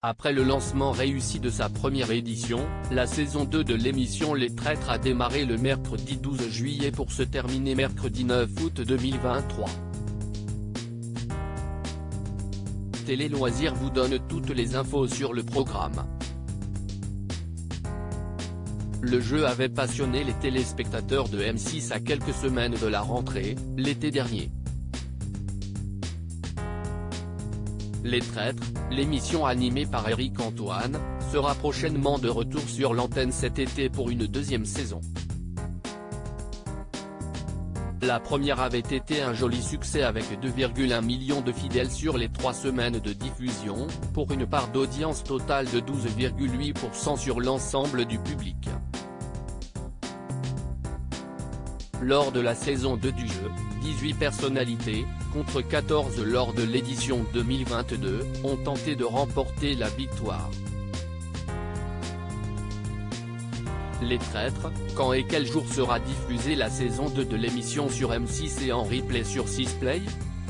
Après le lancement réussi de sa première édition, la saison 2 de l'émission Les Traîtres a démarré le mercredi 12 juillet pour se terminer mercredi 9 août 2023. Télé Loisirs vous donne toutes les infos sur le programme. Le jeu avait passionné les téléspectateurs de M6 à quelques semaines de la rentrée, l'été dernier. Les Traîtres, l'émission animée par Éric Antoine, sera prochainement de retour sur l'antenne cet été pour une deuxième saison. La première avait été un joli succès avec 2,1 millions de fidèles sur les 3 semaines de diffusion, pour une part d'audience totale de 12,8% sur l'ensemble du public. Lors de la saison 2 du jeu, 18 personnalités, contre 14 lors de l'édition 2022, ont tenté de remporter la victoire. Les Traîtres, quand et quel jour sera diffusée la saison 2 de l'émission sur M6 et en replay sur 6play ?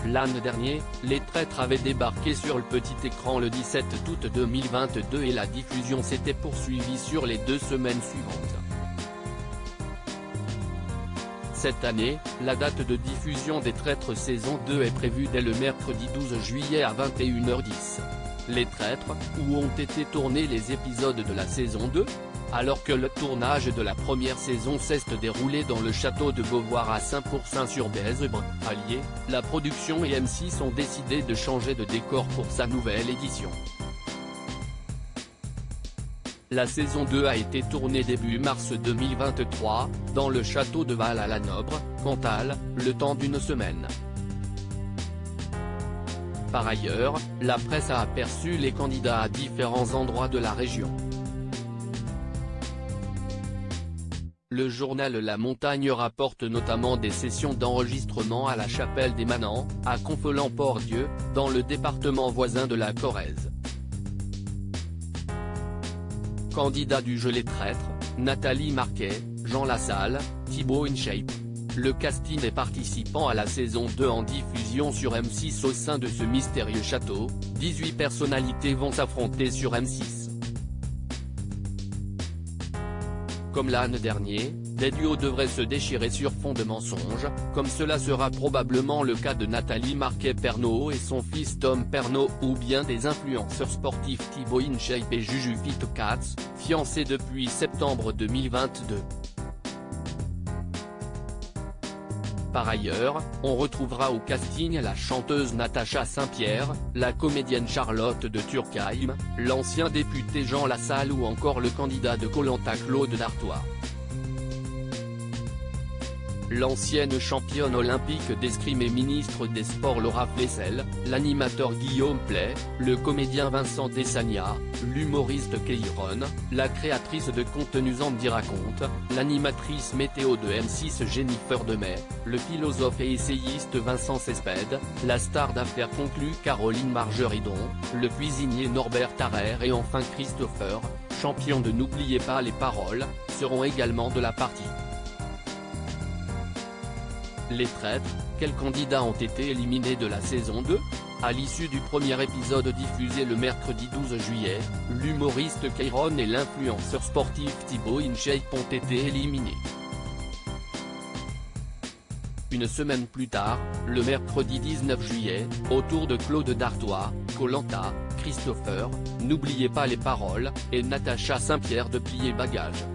L'an dernier, Les Traîtres avaient débarqué sur le petit écran le 17 août 2022 et la diffusion s'était poursuivie sur les 2 semaines suivantes. Cette année, la date de diffusion des Traîtres saison 2 est prévue dès le mercredi 12 juillet à 21h10. Les Traîtres, où ont été tournés les épisodes de la saison 2 ? Alors que le tournage de la première saison s'est déroulé dans le château de Beauvoir à Saint-Pourçain-sur-Bèze, Allier, la production et M6 ont décidé de changer de décor pour sa nouvelle édition. La saison 2 a été tournée début mars 2023, dans le château de Val-à-la-Nobre, Cantal, le temps d'une semaine. Par ailleurs, la presse a aperçu les candidats à différents endroits de la région. Le journal La Montagne rapporte notamment des sessions d'enregistrement à la Chapelle des Manants, à Confolens-Port-Dieu, dans le département voisin de la Corrèze. Candidats du jeu Les Traîtres, Nathalie Marquet, Jean Lassalle, Thibaut InShape. Le casting des participants à la saison 2 en diffusion sur M6 au sein de ce mystérieux château, 18 personnalités vont s'affronter sur M6. Comme l'an dernier, des duos devraient se déchirer sur fond de mensonges, comme cela sera probablement le cas de Nathalie Marquet-Pernaut et son fils Tom Pernaut, ou bien des influenceurs sportifs Thibaut InShape et Juju Fitcats, fiancés depuis septembre 2022. Par ailleurs, on retrouvera au casting la chanteuse Natacha Saint-Pierre, la comédienne Charlotte de Turckheim, l'ancien député Jean Lassalle ou encore le candidat de Koh-Lanta Claude Dartois. L'ancienne championne olympique d'escrime et ministre des Sports Laura Flessel, l'animateur Guillaume Play, le comédien Vincent Desagna, l'humoriste Keiron, la créatrice de contenus Andy Raconte, l'animatrice météo de M6 Jennifer Demey, le philosophe et essayiste Vincent Cespedes, la star d'affaires conclue Caroline Margeridon, le cuisinier Norbert Tarrer et enfin Christopher, champion de N'oubliez pas les paroles, seront également de la partie. Les Traîtres, quels candidats ont été éliminés de la saison 2 ? À l'issue du premier épisode diffusé le mercredi 12 juillet, l'humoriste Keiron et l'influenceur sportif Thibaut InShape ont été éliminés. Une semaine plus tard, le mercredi 19 juillet, au tour de Claude Dartois, Koh-Lanta, Christopher, N'oubliez pas les paroles, et Natacha Saint-Pierre de plier bagages.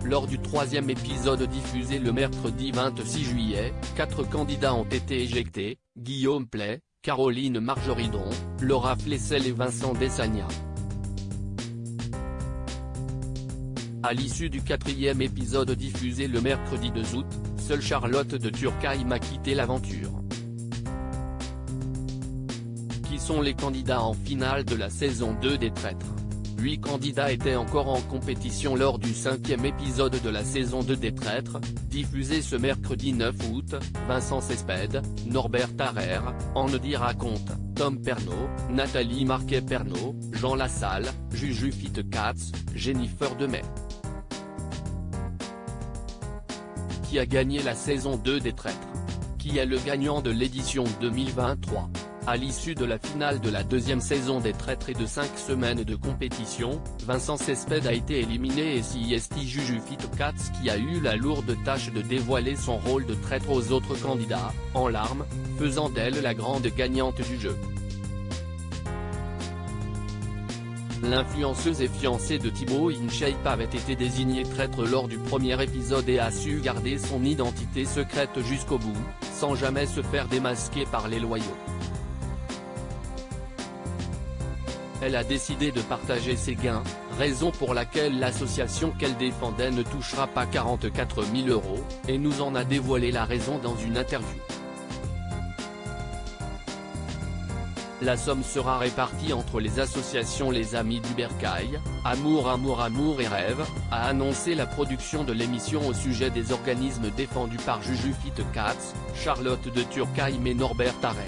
Lors du 3e épisode diffusé le mercredi 26 juillet, 4 candidats ont été éjectés, Guillaume Play, Caroline Margeridon, Laura Flessel et Vincent Desagna. À l'issue du 4e épisode diffusé le mercredi 2 août, seule Charlotte de Turckheim a quitté l'aventure. Qui sont les candidats en finale de la saison 2 des Traîtres ? 8 candidats étaient encore en compétition lors du 5e épisode de la saison 2 des Traîtres, diffusé ce mercredi 9 août, Vincent Cespedes, Norbert Tarrer, Andy Raconte, Tom Pernaut, Nathalie Marquet-Pernaut, Jean Lassalle, Juju Fitcats, Jennifer Demey. Qui a gagné la saison 2 des Traîtres ? Qui est le gagnant de l'édition 2023 ? À l'issue de la finale de la deuxième saison des Traîtres et de 5 semaines de compétition, Vincent Cespedes a été éliminé et c'est Jujutsu Kaisen qui a eu la lourde tâche de dévoiler son rôle de traître aux autres candidats, en larmes, faisant d'elle la grande gagnante du jeu. L'influenceuse et fiancée de Thibaut InShape avait été désignée traître lors du premier épisode et a su garder son identité secrète jusqu'au bout, sans jamais se faire démasquer par les loyaux. Elle a décidé de partager ses gains, raison pour laquelle l'association qu'elle défendait ne touchera pas 44 000 €, et nous en a dévoilé la raison dans une interview. La somme sera répartie entre les associations Les Amis du Bercail, Amour et Rêve, a annoncé la production de l'émission au sujet des organismes défendus par Jujutsu Kaisen, Charlotte de Turckheim et Norbert Harrer.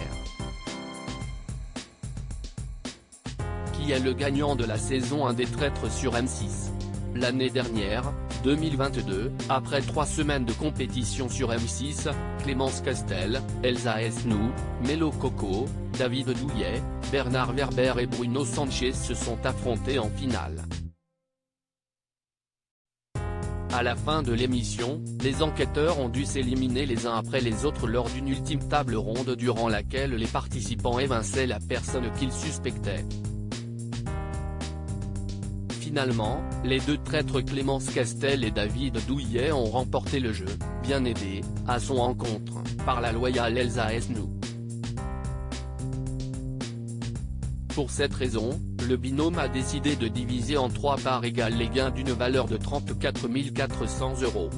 Qui est le gagnant de la saison 1 des Traîtres sur M6. L'année dernière, 2022, après 3 semaines de compétition sur M6, Clémence Castel, Elsa Esnou, Melo Coco, David Douillet, Bernard Werber et Bruno Sanchez se sont affrontés en finale. À la fin de l'émission, les enquêteurs ont dû s'éliminer les uns après les autres lors d'une ultime table ronde durant laquelle les participants évinçaient la personne qu'ils suspectaient. Finalement, les deux traîtres Clémence Castel et David Douillet ont remporté le jeu, bien aidés, à son encontre, par la loyale Elsa Esnou. Pour cette raison, le binôme a décidé de diviser en 3 parts égales les gains d'une valeur de 34 400 €.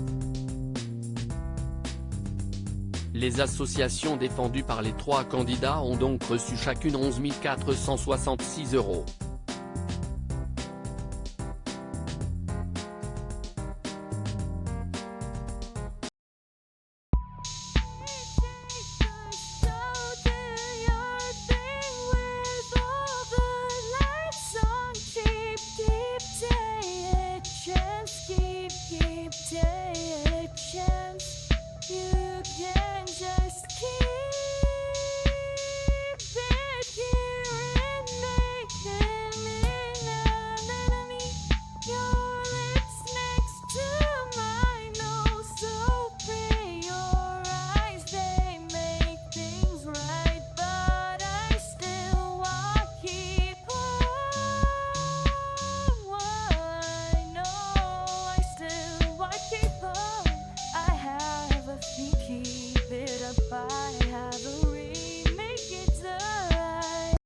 Les associations défendues par les 3 candidats ont donc reçu chacune 11 466 €. Keep it up, I have a